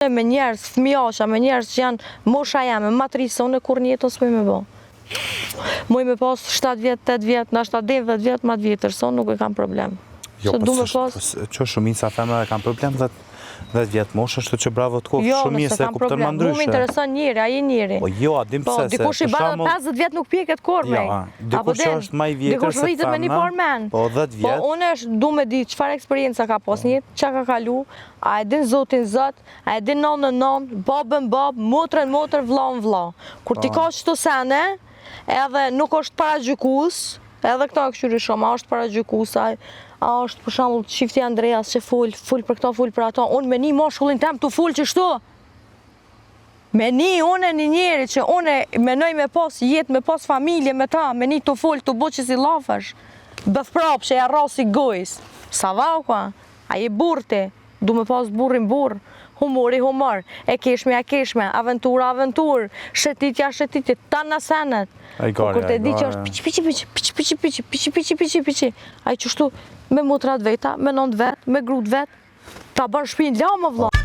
Me njerës, fëmijasha, me njerës që janë mosha jame, matrisone, kur një jetë s'poj me bo. Muj me pas 7 vjetë, 8 vjetë, nashta 10 vjetë, ma të vjetër, son nuk e kam problem. Jo, që shumica femrave kam problem 10 vjetë mosh, është që bravo të kohë, shumica se kuptën më ndryshe. Mu më intereson njëri, aji njëri. Po jo, adim pëse se... Dikush i bada 50 vjetë nuk pjeket korme. Dikush është ma i vjetër se femna, po 10 vjetë. Po unë është du me di qëfar eksperienca ka pas njët, që ka kalu, a e din zotin zot, a e din non, babën bab, motrën motër, vllahën vlla. Kur ti ka qëto sene, edhe nuk është para gjykus, edhe këta këshyri shumë, a është para gjykus, a është për shembull çifti Andreas që ful për këto, ful për ato, unë me një moshullin tem të ful që shto. Me unë një njeri që unë menoj me pas jetë, me pas familje me ta, me një të ful, të bo që si lafash, bëth prap që e rrasi gojës. Sa vau ka, a je burti, du me pas burrin burr, humori humor, e keshme, aventura, shetitja, ta në senet. Kur te di që është piqi, a i qështu me mutrat veta, me nënd vet, me grut vet, ta bërë shpinë la më vlla.